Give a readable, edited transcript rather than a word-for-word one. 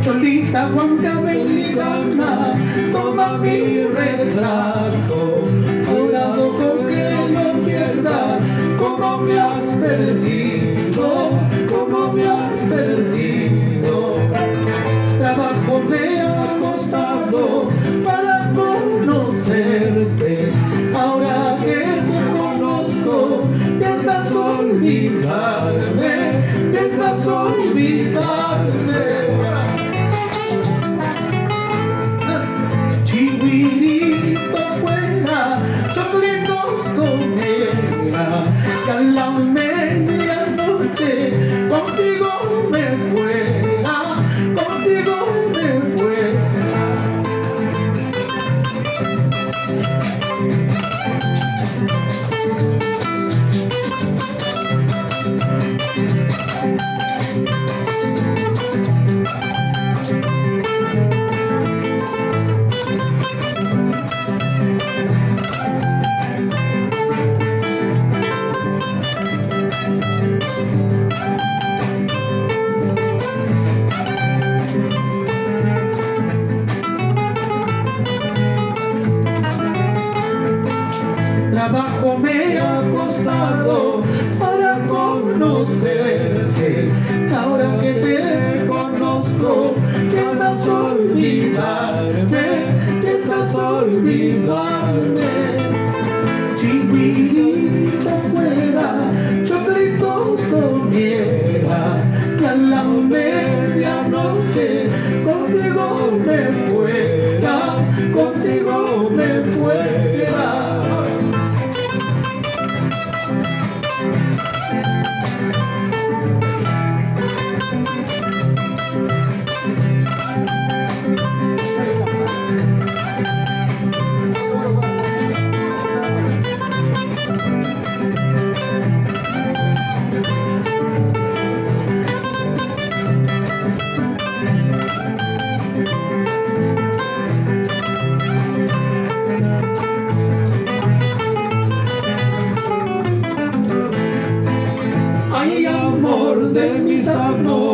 Cholita, guanca, mexicana, toma mi retrato. Cuidado con que no pierda, como me has perdido, como me has perdido. Trabajo me ha costado para conocerte. Ahora que te conozco, piensas olvidarme, piensas olvidarme. Chihuirito fuera, choclitos comiera, que a la medianoche contigo me fuera, contigo me fuera. Trabajo me ha costado para conocerte. Ahora que te conozco, piensas olvidarme, piensas olvidarme. Chihuirito fuera, choclitos comiera, y a la medianoche contigo me fuera, contigo me fuera. Ay, amor de mis amores.